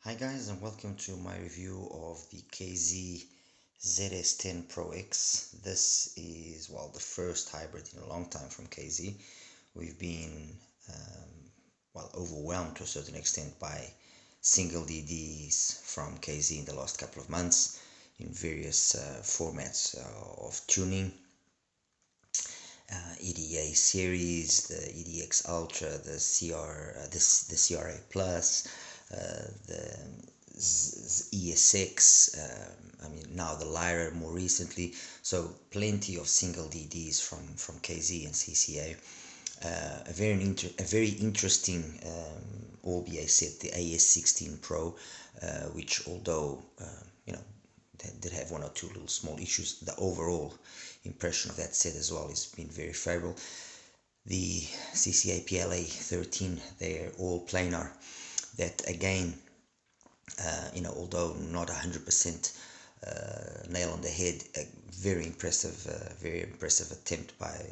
Hi guys, and welcome to my review of the KZ ZS10PRO X. This is, well, the first hybrid in a long time from KZ. We've been, overwhelmed to a certain extent by single DDs from KZ in the last couple of months in various formats of tuning. EDA series, the EDX Ultra, the CRA Plus, the ESX, now the Lyra more recently. So plenty of single DDs from KZ and CCA. A very interesting all BA set, the ZS10PRO, which although did have one or two little small issues, the overall impression of that set as well has been very favorable. The CCA PLA 13, they're all planar. That again, although not 100% nail on the head, a very impressive attempt by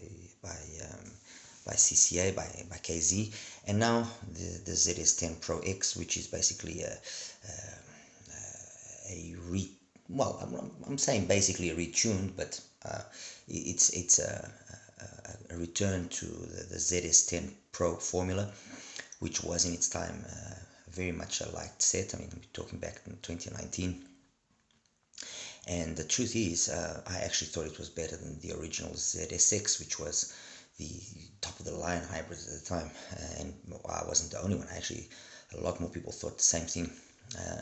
CCA, by KZ. And now the ZS10PRO X, which is basically I'm saying basically a retuned, but it's a return to the ZS10PRO formula, which was in its time very much a liked set. I mean, we're talking back in 2019. And the truth is, I actually thought it was better than the original ZSX, which was the top of the line hybrid at the time. And I wasn't the only one. Actually, a lot more people thought the same thing.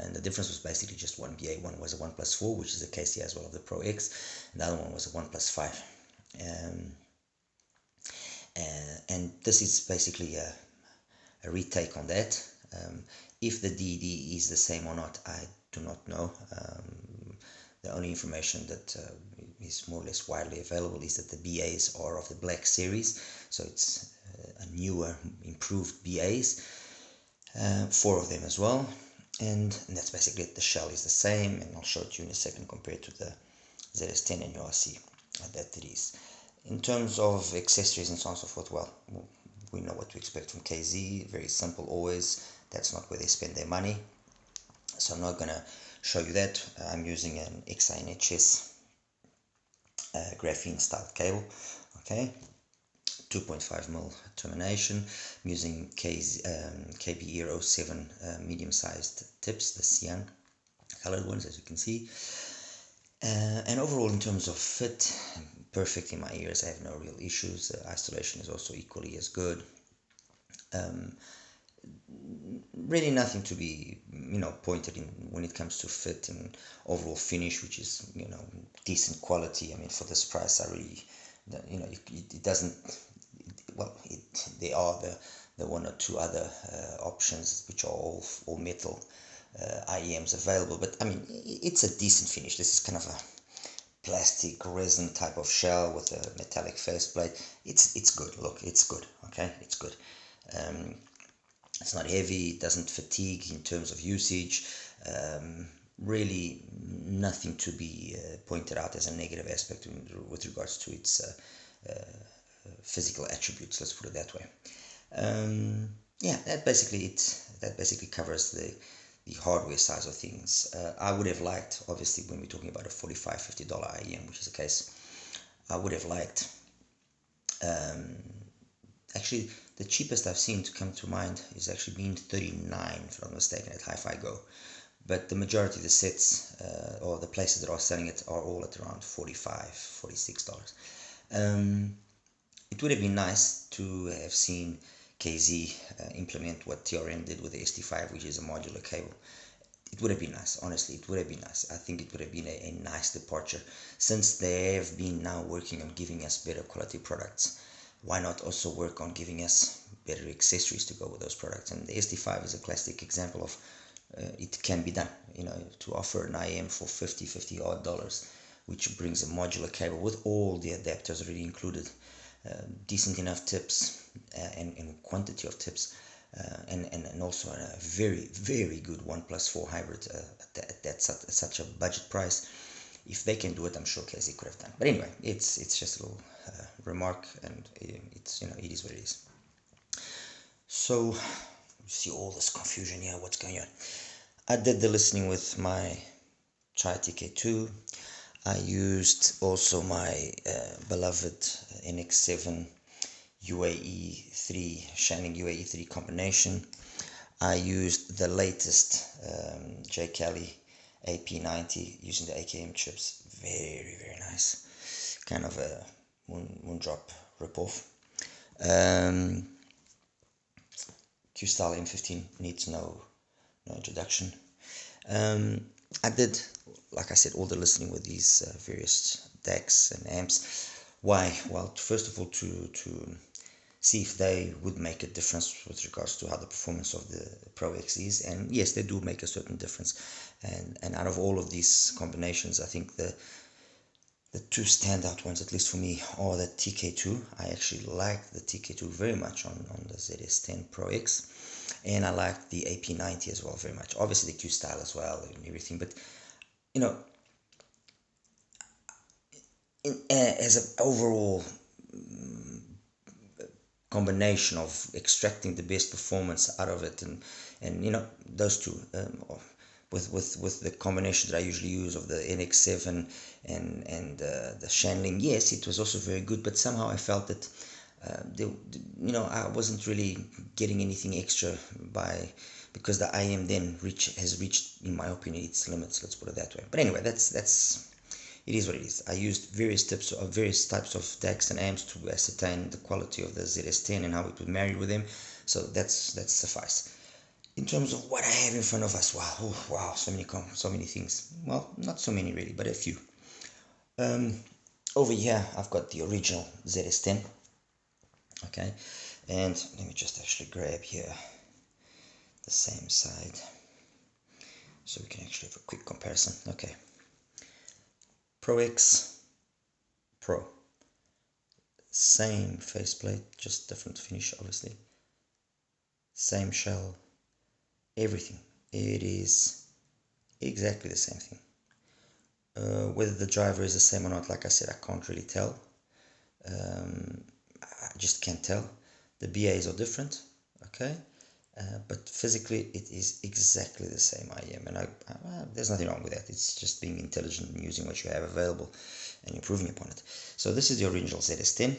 And the difference was basically just one BA. One was a 1+4, which is the case here as well of the Pro X, and the other one was a 1+5. And this is basically a retake on that. If the DD is the same or not, I do not know. The only information that is more or less widely available is that the BAs are of the Black series, so it's a newer, improved BAs, 4 of them as well. And that's basically it. The shell is the same, and I'll show it to you in a second compared to the ZS10, and you'll see that it is. In terms of accessories and so on and so forth, well, we know what to expect from KZ. Very simple always. That's not where they spend their money, so I'm not gonna show you that. I'm using an XINHS graphene style cable, okay, 2.5mm termination. I'm using KBE07 medium-sized tips, the cyan colored ones, as you can see. And overall, in terms of fit, perfect in my ears. I have no real issues. Isolation is also equally as good. Really nothing to be pointed in when it comes to fit and overall finish, which is decent quality. I mean, for this price, I really it doesn't, there are the one or two other options which are all metal IEMs available, but I mean, it's a decent finish. This is kind of a plastic resin type of shell with a metallic faceplate. It's good. Look, it's good. Okay, it's good. It's not heavy. It doesn't fatigue in terms of usage. Really nothing to be pointed out as a negative aspect with regards to its physical attributes. Let's put it that way. Yeah, that basically covers the hardware side of things. I would have liked, obviously, when we're talking about a $45-50 IEM, which is the case, I would have liked, actually, the cheapest I've seen to come to mind is actually being $39, if I'm not mistaken, at HIFIGO. But the majority of the sets, or the places that are selling it, are all at around $45-46. It would have been nice to have seen KZ implement what TRM did with the SD5, which is a modular cable. It would have been nice, honestly. It would have been nice. I think it would have been a nice departure, since they have been now working on giving us better quality products. Why not also work on giving us better accessories to go with those products? And the SD5 is a classic example of it can be done. To offer an IEM for $50 odd, which brings a modular cable with all the adapters already included, decent enough tips and quantity of tips, and also a very, very good 1+4 hybrid at such a budget price. If they can do it, I'm sure KZ could have done. But anyway, it's just a little remark, and it's it is what it is. So you see all this confusion here. What's going on? I did the listening with my Tri-TK2. I used also my beloved NX7 UAE3 Shannon UAE3 combination. I used the latest J. Kelly AP90 using the AKM chips. Very, very nice. Kind of a moondrop ripoff. Q-Style M15 needs no introduction. I did, like I said, all the listening with these various DACs and amps. Why? Well, first of all, to see if they would make a difference with regards to how the performance of the Pro X is. And yes, they do make a certain difference. And out of all of these combinations, I think the two standout ones, at least for me, are the TK2. I actually like the TK2 very much on the ZS10PRO X. And I like the AP90 as well very much. Obviously the Q-Style as well and everything. But, you know, as an overall combination of extracting the best performance out of it, and you know, those two, with the combination that I usually use of the NX7 and the Shanling, yes, it was also very good, but somehow I felt that you know, I wasn't really getting anything extra because the IEM then has reached, in my opinion, its limits. Let's put it that way. But anyway, that's it is what it is. I used various types of DACs and amps to ascertain the quality of the ZS10 and how it would marry with them. So that's suffice. In terms of what I have in front of us, wow, so many things. Well, not so many really, but a few. Over here, I've got the original ZS10. Okay, and let me just actually grab here the same side so we can actually have a quick comparison. Okay, Pro X, Pro, same faceplate, just different finish, obviously. Same shell, everything. It is exactly the same thing. Whether the driver is the same or not, like I said, I can't really tell. I just can't tell. The BAs are different, okay? But physically it is exactly the same IEM, and there's nothing wrong with that. It's just being intelligent and using what you have available and improving upon it. So this is the original ZS10.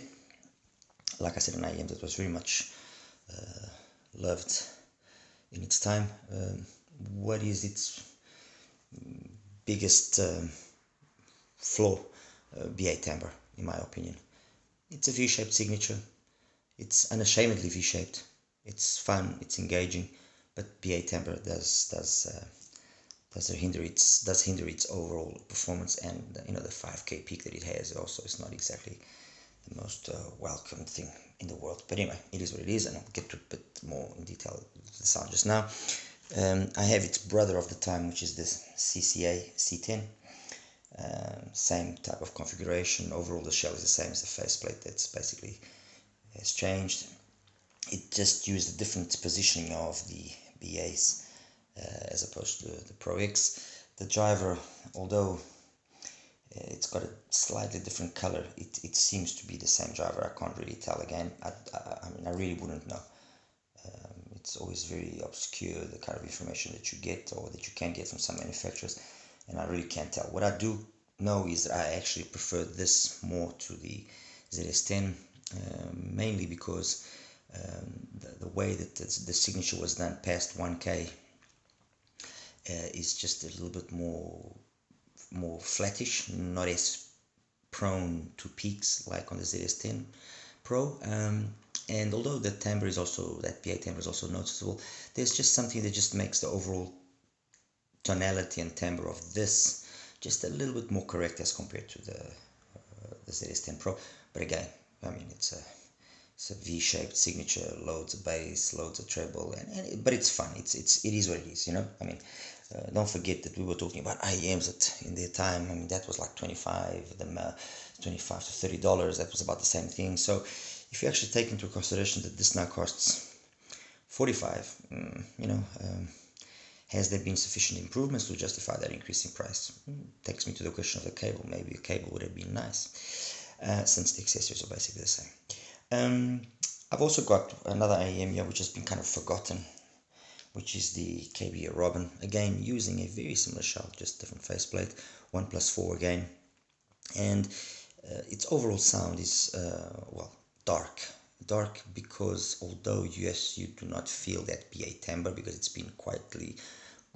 Like I said, an IEM that was very much loved in its time. What is its biggest flaw? BA timbre, in my opinion. It's a V-shaped signature. It's unashamedly V-shaped. It's fun. It's engaging, but BA timbre does hinder its overall performance, and you know, the 5K peak that it has also is not exactly the most welcome thing in the world. But anyway, it is what it is, and I'll get to a bit more in detail with the sound just now. I have its brother of the time, which is this CCA C10. Same type of configuration. Overall, the shell is the same as the faceplate. That's basically has changed. It just used a different positioning of the BAs as opposed to the Pro X. The driver, although it's got a slightly different color, it seems to be the same driver. I can't really tell again. I mean, I really wouldn't know. It's always very obscure, the kind of information that you get or that you can get from some manufacturers, and I really can't tell. What I do know is that I actually prefer this more to the ZS10, mainly because the way that the signature was done past 1K is just a little bit more flattish, not as prone to peaks like on the ZS10 Pro. And although the timbre is also, that PA timbre is also noticeable, there's just something that just makes the overall tonality and timbre of this just a little bit more correct as compared to the ZS10 Pro. But again, I mean, it's a V-shaped signature, loads of bass, loads of treble, but it's fun. It is what it is, you know. I mean, don't forget that we were talking about IEMs in their time. I mean, that was like $25 to $30. That was about the same thing. So if you actually take into consideration that this now costs $45, you know, has there been sufficient improvements to justify that increase in price? Takes me to the question of the cable. Maybe a cable would have been nice, since the accessories are basically the same. I've also got another IEM here which has been kind of forgotten, which is the KBA Robin, again using a very similar shell, just different faceplate, 1+4 again, and its overall sound is well, dark because although yes, you do not feel that BA timbre because it's been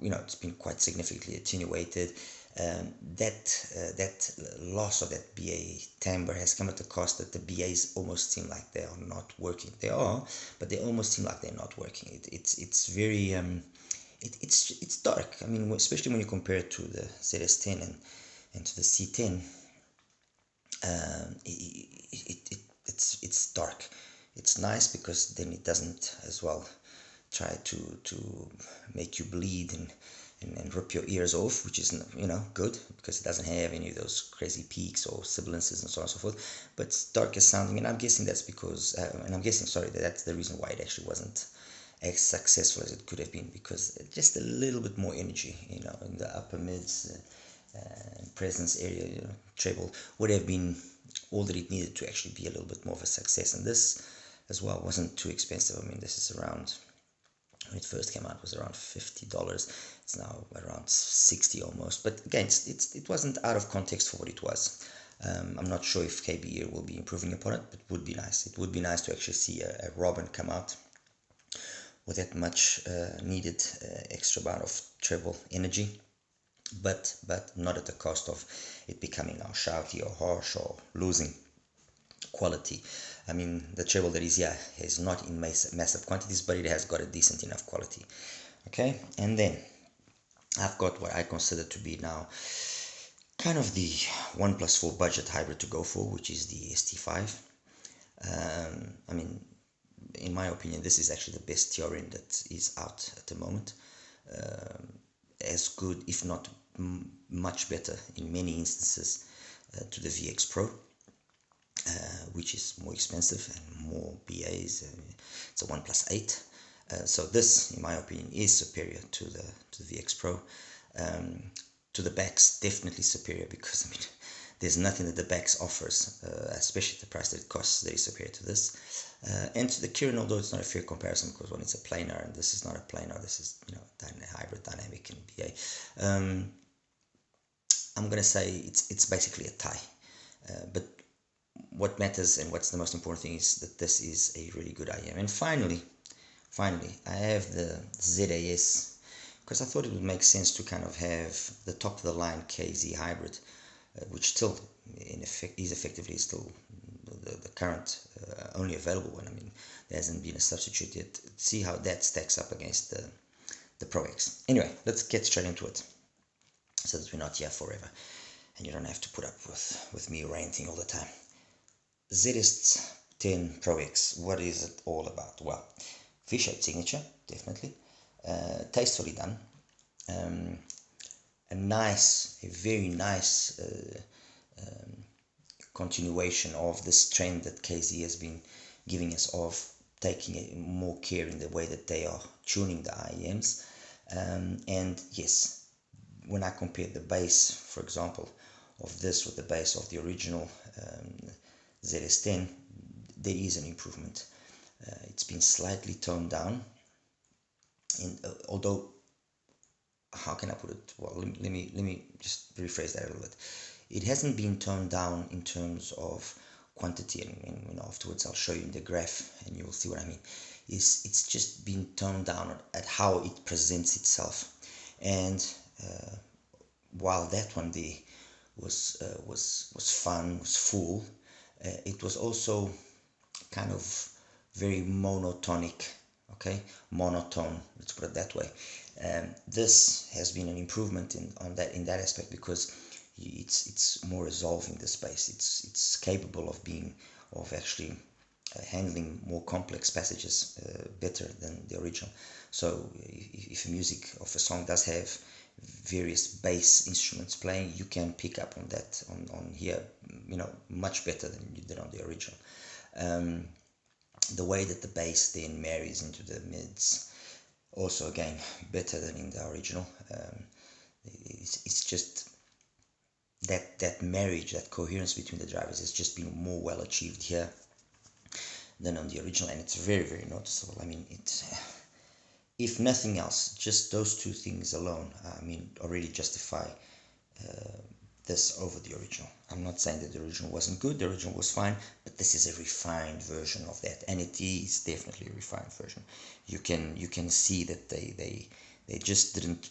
it's been quite significantly attenuated. That loss of that BA timbre has come at the cost that the BAs almost seem like they are not working. They are, but they almost seem like they're not working. It's very it's dark. I mean, especially when you compare it to the ZS10 and to the C10. It's dark. It's nice because then it doesn't as well try to make you bleed and rip your ears off, which is good because it doesn't have any of those crazy peaks or sibilances and so on and so forth. But it's darker sounding, and I'm guessing that's because that's the reason why it actually wasn't as successful as it could have been, because just a little bit more energy in the upper mids presence area, treble would have been all that it needed to actually be a little bit more of a success. And this as well wasn't too expensive. I mean, this is around, when it first came out, it was around $50. It's now around 60 almost. But again, it wasn't out of context for what it was. I'm not sure if KBE will be improving upon it, but it would be nice. It would be nice to actually see a Robin come out with that much needed extra amount of treble energy, but not at the cost of it becoming now shouty or harsh or losing quality. I mean, the treble that is here is not in massive quantities, but it has got a decent enough quality. Okay, and then I've got what I consider to be now kind of the 1+4 budget hybrid to go for, which is the ST5. I mean, in my opinion, this is actually the best TRN that is out at the moment. As good, if not much better in many instances to the VX Pro, which is more expensive and more BAs. It's a 1+8. So this, in my opinion, is superior to the VX Pro. To the Bax, definitely superior, because I mean, there's nothing that the Bax offers, especially at the price that it costs, that is superior to this. And to the Kirin, although it's not a fair comparison, because one is a planar and this is not a planar, this is hybrid, dynamic, and BA. I'm gonna say it's basically a tie. But what matters and what's the most important thing is that this is a really good IEM. And finally, I have the ZAS, because I thought it would make sense to kind of have the top of the line KZ hybrid, which still in effect is effectively still the current only available one. I mean, there hasn't been a substitute yet. See how that stacks up against the Pro X. Anyway, let's get straight into it, so that we're not here forever and you don't have to put up with me ranting all the time. ZS10PRO X, what is it all about? Well, V-shaped signature, definitely. Tastefully done. A very nice continuation of this trend that KZ has been giving us of taking more care in the way that they are tuning the IEMs. And yes, when I compare the bass, for example, of this with the bass of the original ZS10, there is an improvement. It's been slightly toned down, and although, how can I put it? Well, let me just rephrase that a little bit. It hasn't been toned down in terms of quantity, and afterwards I'll show you in the graph, and you will see what I mean. It's just been toned down at how it presents itself, and while that one there was fun, was full, it was also kind of very monotonic. Okay, monotone, let's put it that way. This has been an improvement in that aspect, because it's more resolving the space. It's capable of actually handling more complex passages better than the original. So if music of a song does have various bass instruments playing, you can pick up on that on here, much better than you did on the original. The way that the bass then marries into the mids, also again better than in the original. It's just that marriage, that coherence between the drivers has just been more well achieved here than on the original, and it's very, very noticeable. I mean, if nothing else, just those two things alone, I mean, already justify this over the original. I'm not saying that the original wasn't good, the original was fine, but this is a refined version of that, and it is definitely a refined version. You can see that they just didn't,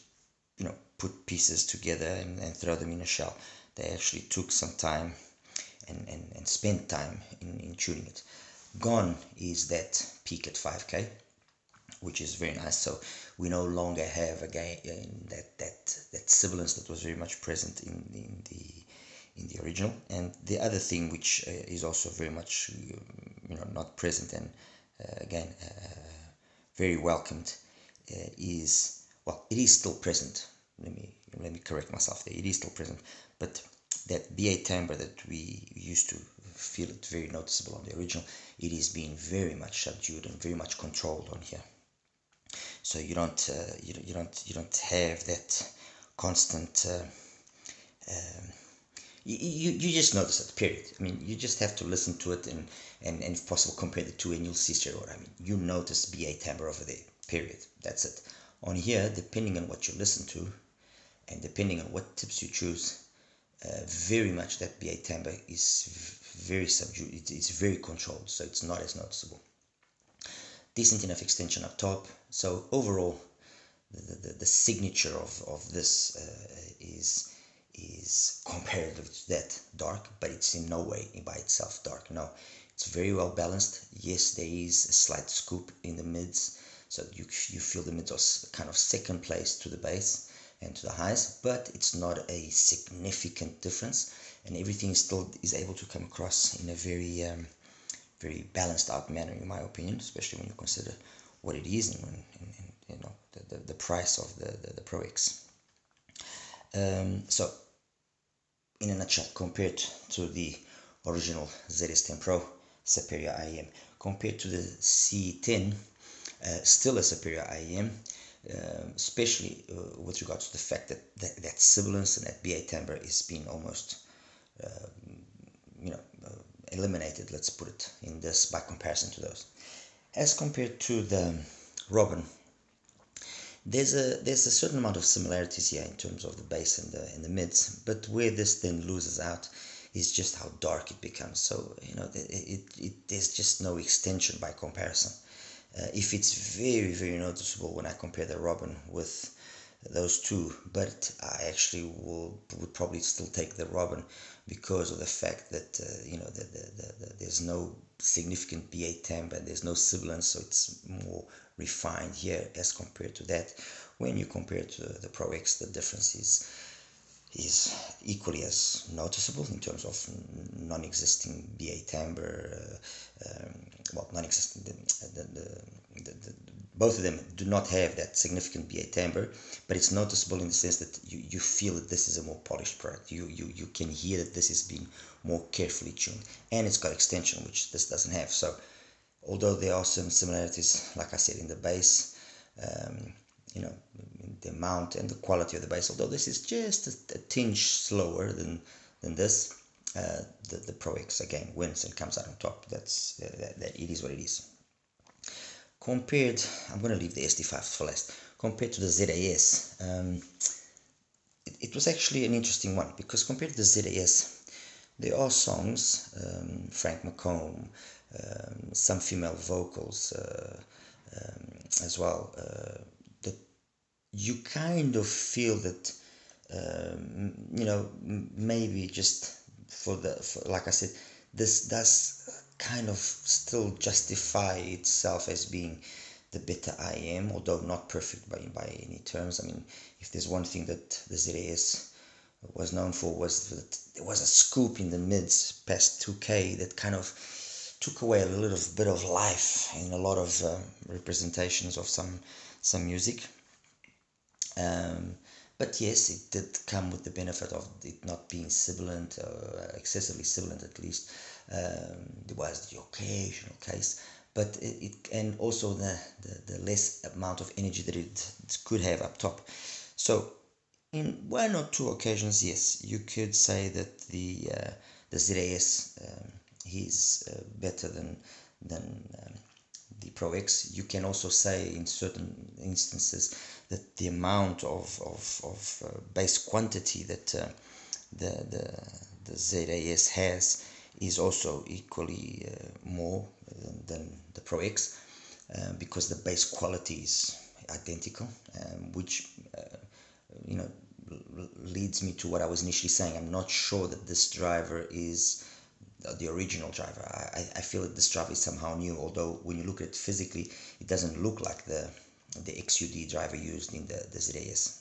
you know, put pieces together and throw them in a shell. They actually took some time and spent time in tuning it. Gone is that peak at 5K, which is very nice. So we no longer have again that sibilance that was very much present in the original. And the other thing which is also very much not present, and again very welcomed, is, well, it is still present. Let me correct myself there. It is still present, but that BA timbre that we used to feel it very noticeable on the original, it is being very much subdued and very much controlled on here. So you don't have that constant. You just notice it. Period. I mean, you just have to listen to it and if possible compare the two, and you'll see straight away. I mean, you notice BA timbre over there. Period. That's it. On here, depending on what you listen to, and depending on what tips you choose, very much that BA timbre is very subdued. It's very controlled, so it's not as noticeable. Decent enough extension up top. So overall, the signature of this is comparative to that dark, but it's in no way by itself dark. No, it's very well balanced. Yes, there is a slight scoop in the mids, so you feel the mids are kind of second place to the bass and to the highs, but it's not a significant difference, and everything still is able to come across in a very very balanced out manner, in my opinion, especially when you consider what it is and you know the price of the Pro X. So in a nutshell, compared to the original ZS10 Pro, superior IEM. Compared to the C10, still a superior IEM, especially with regards to the fact that sibilance and that BA timbre is being almost eliminated, let's put it in this, by comparison to those. As compared to the Robin, there's a certain amount of similarities here in terms of the bass and the mids, but where this then loses out is just how dark it becomes. So there's just no extension by comparison. If it's very, very noticeable when I compare the Robin with those two, but I actually would probably still take the Robin because of the fact that there's no significant BA timbre and there's no sibilance, so it's more refined here as compared to that. When you compare to the Pro X, the difference is equally as noticeable in terms of non-existing BA timbre. Non-existing. Both of them do not have that significant BA timbre, but it's noticeable in the sense that you feel that this is a more polished product. You can hear that this is being more carefully tuned, and it's got extension, which this doesn't have. So although there are some similarities, like I said, in the bass, the amount and the quality of the bass, although this is just a tinge slower than this, the Pro X again wins and comes out on top. That it is what it is. Compared, I'm going to leave the SD5 for last. Compared to the ZAS, it was actually an interesting one, because compared to the ZAS, there are songs, Frank McComb, some female vocals as well, that you kind of feel that maybe just for like I said, this does kind of still justify itself as being the better IEM, although not perfect by any terms. I mean, if there's one thing that the ZS was known for, was that there was a scoop in the mids past 2K that kind of took away a little bit of life in a lot of representations of some music. But yes, it did come with the benefit of it not being sibilant, excessively sibilant at least. There was the occasional case, but and also the less amount of energy that it could have up top. So in one or two occasions, yes, you could say that the ZAS is better than the Pro X, you can also say in certain instances that the amount of base quantity that the ZAS has is also equally more than the Pro X, because the base quality is identical, which you know leads me to what I was initially saying. I'm not sure that this driver is the original driver. I feel that this driver is somehow new, although when you look at it physically, it doesn't look like the XUD driver used in the ZAS.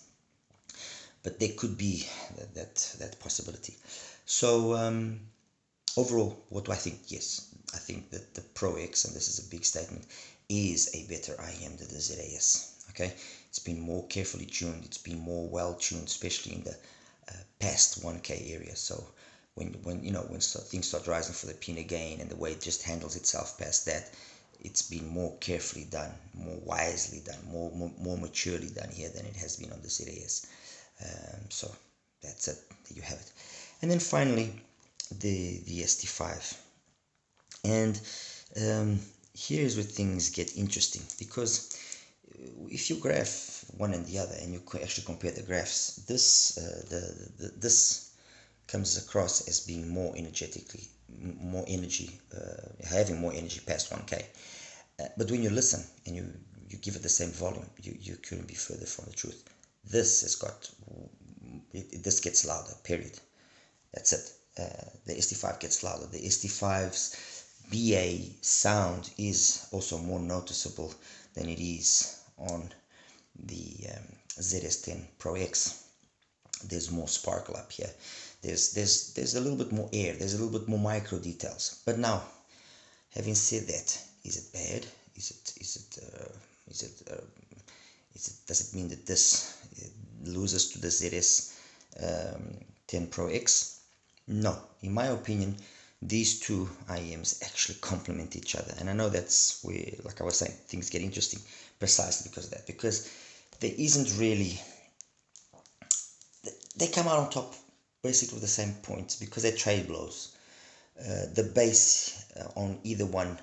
But there could be that possibility. So overall, what do I think? Yes, I think that the Pro X, and this is a big statement, is a better IEM than the ZAS. Okay, it's been more carefully tuned, it's been more well tuned, especially in the past 1K area. So when things start rising for the pinna gain and the way it just handles itself past that, it's been more carefully done, more wisely done, more maturely done here than it has been on the ZAS. So that's it. There you have it. And then finally, the ST5. And here's where things get interesting, because if you graph one and the other and you actually compare the graphs, this this comes across as being more energetically, more energy, having more energy past 1K. But when you listen and you give it the same volume, you couldn't be further from the truth. This has got, this gets louder, period. That's it. The ST5 gets louder. The ST5's BA sound is also more noticeable than it is on the ZS10PRO X. There's more sparkle up here. There's a little bit more air. There's a little bit more micro details. But now, having said that, is it bad? Does it mean that this loses to the ZS10PRO X? No, in my opinion, these two IEMs actually complement each other. And I know that's where, like I was saying, things get interesting precisely because of that. Because there isn't really, they come out on top basically with the same points because they're trade blows. The bass on either one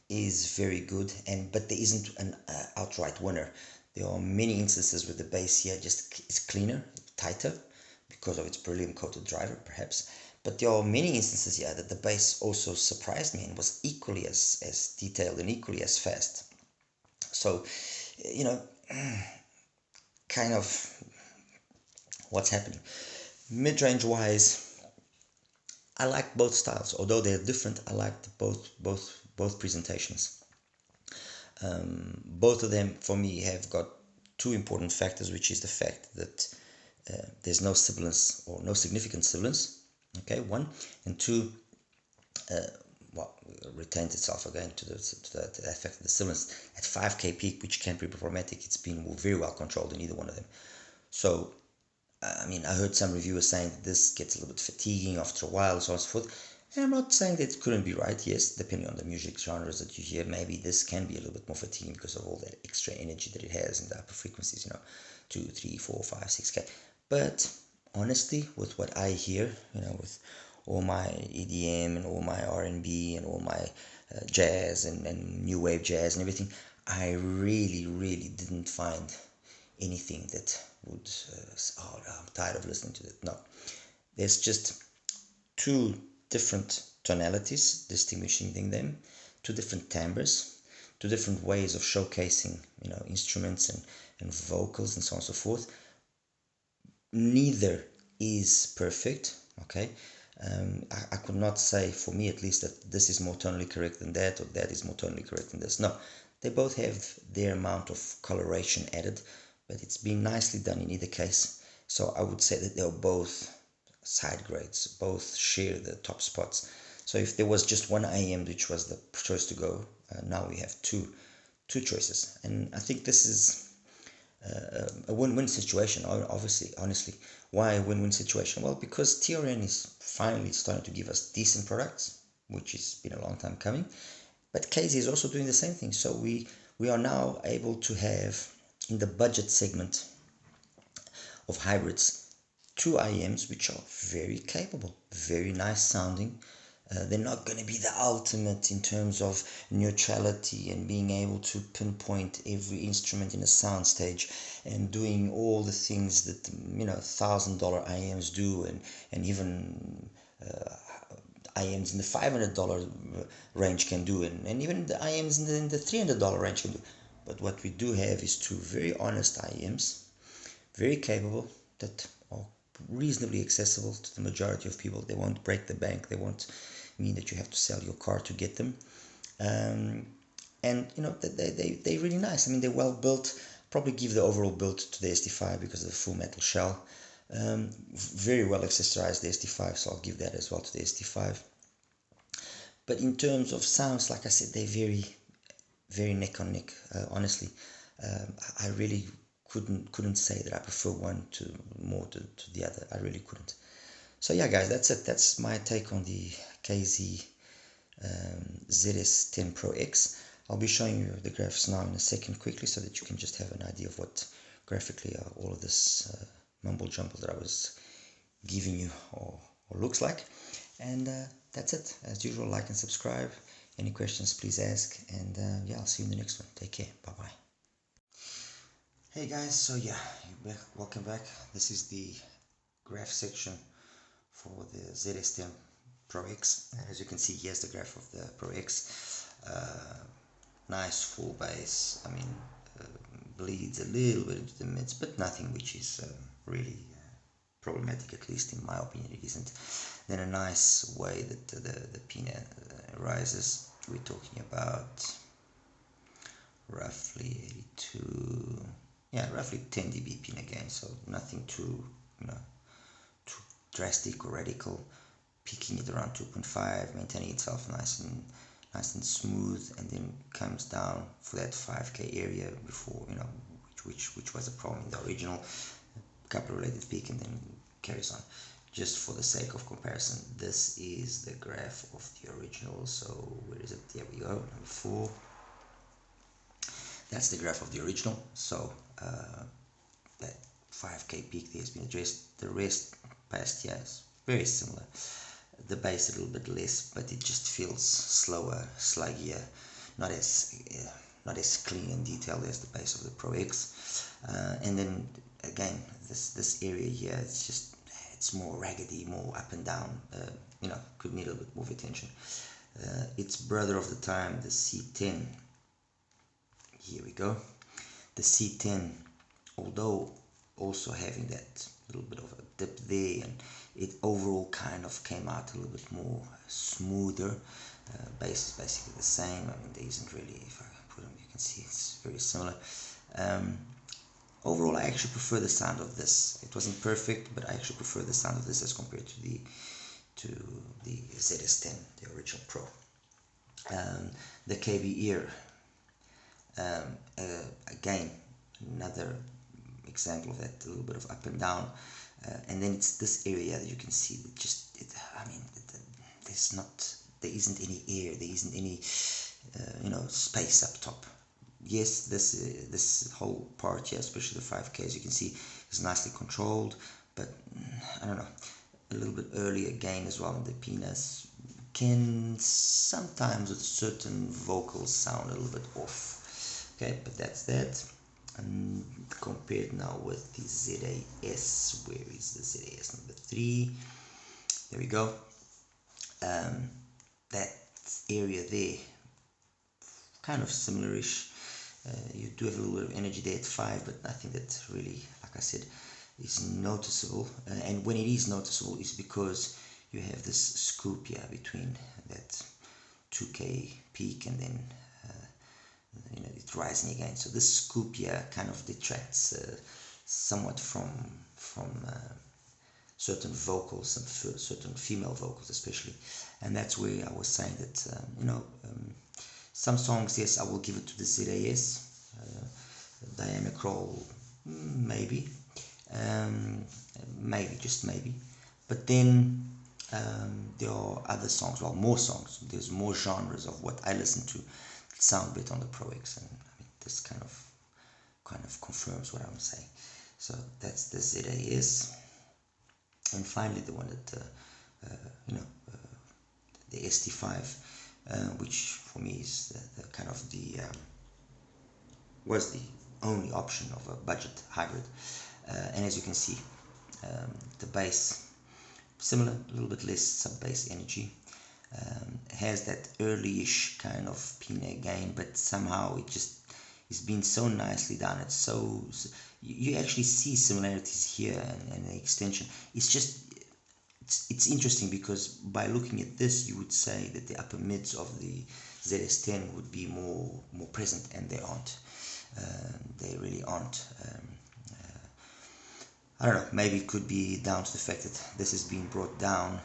is very good, but there isn't an outright winner. There are many instances where the bass here just is cleaner, tighter, because of its beryllium coated driver perhaps. But there are many instances here that the bass also surprised me and was equally as detailed and equally as fast. So, kind of what's happening. Mid-range wise, I like both styles, although they're different. I liked both presentations. Both of them for me have got two important factors, which is the fact that there's no sibilance or no significant sibilance. Okay, one, and two, retains itself again to the effect of the sibilance at 5K peak, which can be problematic. It's been very well controlled in either one of them. So I mean, I heard some reviewers saying that this gets a little bit fatiguing after a while, so on and so forth. And I'm not saying that it couldn't be right. Yes, depending on the music genres that you hear, maybe this can be a little bit more fatiguing because of all that extra energy that it has in the upper frequencies, 2, 3, 4, 5, 6K. But honestly, with what I hear, with all my EDM and all my R&B and all my jazz and new wave jazz and everything, I really, really didn't find anything that would I'm tired of listening to it. No, there's just two different tonalities distinguishing them, two different timbres, two different ways of showcasing instruments and vocals and so on and so forth. Neither is perfect. Okay, I could not say, for me at least, that this is more tonally correct than that or that is more tonally correct than this. No, they both have their amount of coloration added, but it's been nicely done in either case. So I would say that they're both side grades, both share the top spots. So if there was just one IEM which was the choice to go, now we have two choices. And I think this is a win-win situation, obviously, honestly. Why a win-win situation? Well, because TRN is finally starting to give us decent products, which has been a long time coming. But KZ is also doing the same thing. So we are now able to have, in the budget segment of hybrids, two IEMs which are very capable, very nice sounding, They're not going to be the ultimate in terms of neutrality and being able to pinpoint every instrument in a soundstage and doing all the things that, you know, $1,000 IEMs do, and even IEMs in the $500 range can do, and even the IEMs in the $300 range can do. But what we do have is two very honest IEMs, very capable, that are reasonably accessible to the majority of people. They won't break the bank. They won't mean that you have to sell your car to get them. And you know, they're really nice. I mean, they're well built. Probably give the overall build to the SD5 because of the full metal shell. Very well accessorized, the SD5, so I'll give that as well to the SD5. But in terms of sounds, like I said, they're very neck on neck. Honestly, I really couldn't say that I prefer one to the other. I really couldn't. So yeah, guys, that's it. That's my take on the KZ ZS10PRO X. I'll be showing you the graphs now in a second quickly so that you can just have an idea of what graphically all of this mumble jumble that I was giving you or looks like. And that's it. As usual, like and subscribe. Any questions, please ask. And yeah, I'll see you in the next one. Take care. Bye-bye. Hey guys, so yeah, welcome back. This is the graph section for the ZS10 Pro X. As you can see, here's the graph of the Pro X. Nice full bass. I mean, bleeds a little bit into the mids, but nothing which is really problematic, at least in my opinion it isn't. Then a nice way that the pin rises. We're talking about roughly 82, yeah, roughly 10 dB pin again, so nothing too, you know, too drastic or radical. Peaking it around 2.5, maintaining itself nice and smooth, and then comes down for that 5K area before, you know, which was a problem in the original. Couple related peak and then carries on. Just for the sake of comparison, this is the graph of the original. So where is it? There we go, number 4. That's the graph of the original. So that 5K peak there has been addressed. The rest past here is very similar. The bass a little bit less, but it just feels slower, sluggier, not as clean and detailed as the bass of the Pro X. And then again, this area here, it's more raggedy, more up and down. You know, could need a little bit more attention. Its brother of the time, the C10. Here we go. The C10, although also having that little bit of a dip there, and it overall kind of came out a little bit more smoother. Bass is basically the same. I mean, there isn't really, if I put them, you can see it's very similar. Overall, I actually prefer the sound of this. It wasn't perfect, but I actually prefer the sound of this as compared to the ZS10, the original Pro. The KB ear, again, another example of that, a little bit of up and down. And then it's this area that you can see that I mean, there isn't any air, there isn't any you know, space up top. Yes, this whole part here, especially the 5K, as you can see, is nicely controlled, but I don't know, a little bit earlier gain as well in the penis can sometimes with certain vocals sound a little bit off. Okay, but that's that. And compared now with the ZAS, where is the ZAS number 3? There we go. That area there, kind of similarish. You do have a little bit of energy there at 5, but nothing that really, like I said, is noticeable. And when it is noticeable, it's because you have this scoop here between that 2K peak and then you know, it's rising again. So this scoop here kind of detracts somewhat from certain vocals, certain female vocals especially, and that's where I was saying that you know, some songs, yes, I will give it to the ZAS, Diana Krall, maybe, just maybe, but then there are other songs, well, more songs, there's more genres of what I listen to that sound better on the Pro X, and I mean, this kind of confirms what I'm saying. So that's the ZAS, and finally the one that you know, the ST5, which for me is the kind of the was the only option of a budget hybrid. And as you can see, the bass similar, a little bit less sub-bass energy, has that early-ish kind of pinna gain, but somehow it just is being so nicely done. It's so you actually see similarities here and the extension. It's just it's interesting because by looking at this, you would say that the upper mids of the ZS10 would be more present, and they aren't. They really aren't. I don't know, maybe it could be down to the fact that this is being brought down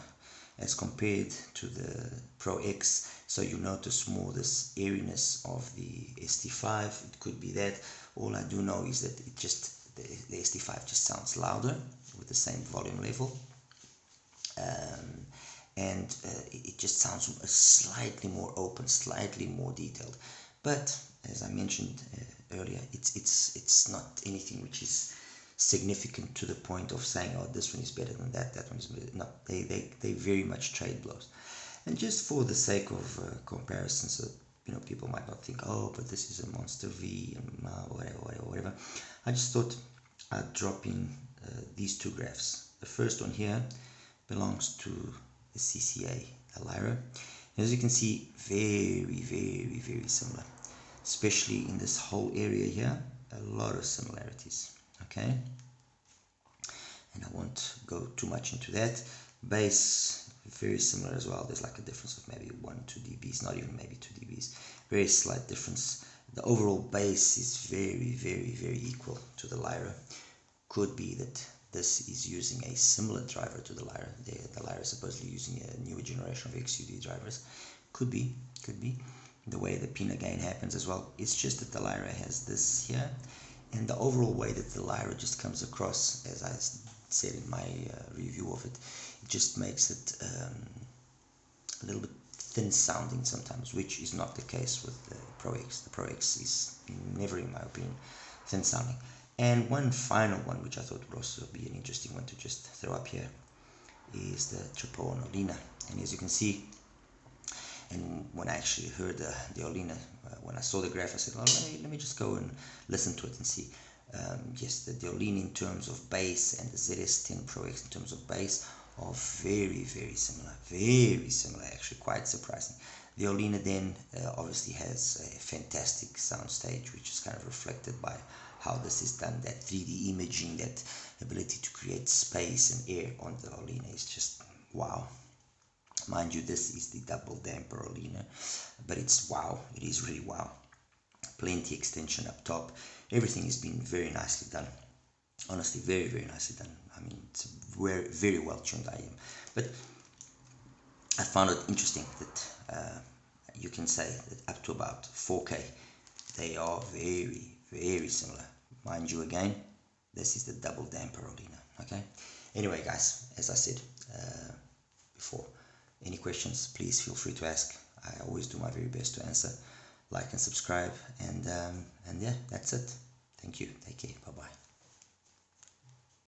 as compared to the Pro X, so you notice more this airiness of the ST5. It could be that. All I do know is that it just the ST5 just sounds louder with the same volume level, and it just sounds slightly more open, slightly more detailed. But as I mentioned earlier, it's not anything which is significant to the point of saying, oh, this one is better than that one is better. No, they very much trade blows. And just for the sake of comparison, so people might not think, oh, but this is a Monster V and whatever. I just thought I'd drop in these two graphs. The first one here belongs to the CCA Lyra. As you can see, very similar, especially in this whole area here. A lot of similarities. Okay, and I won't go too much into that. Bass, very similar as well. There's like a difference of maybe 1-2 dBs, not even maybe 2 dBs. Very slight difference. The overall bass is very equal to the Lyra. Could be that this is using a similar driver to the Lyra. The Lyra is supposedly using a newer generation of XUD drivers. Could be. The way the pinna gain happens as well. It's just that the Lyra has this here. And the overall way that the Lyra just comes across, as I said in my review of it, it just makes it a little bit thin sounding sometimes, which is not the case with the Pro X. The Pro X is never, in my opinion, thin sounding. And one final one, which I thought would also be an interesting one to just throw up here, is the Chapeau Olina. And as you can see, and when I actually heard the Olina, when I saw the graph, I said, well, let me just go and listen to it and see. Yes, the Olina in terms of bass and the ZS10PRO X in terms of bass are very similar, actually quite surprising. The Olina then obviously has a fantastic sound stage, which is kind of reflected by how this is done. That 3D imaging, that ability to create space and air on the Olina is just wow. Mind you, this is the double damper Olina, but it's wow. It is really wow. Plenty extension up top. Everything has been very nicely done. Honestly, very nicely done. I mean, it's a very well tuned IEM. But I found it interesting that you can say that up to about 4K, they are very similar. Mind you, again, this is the double damper Olina. Okay. Anyway, guys, as I said before, any questions, please feel free to ask. I always do my very best to answer. Like and subscribe, and yeah, that's it. Thank you. Take care. Bye bye.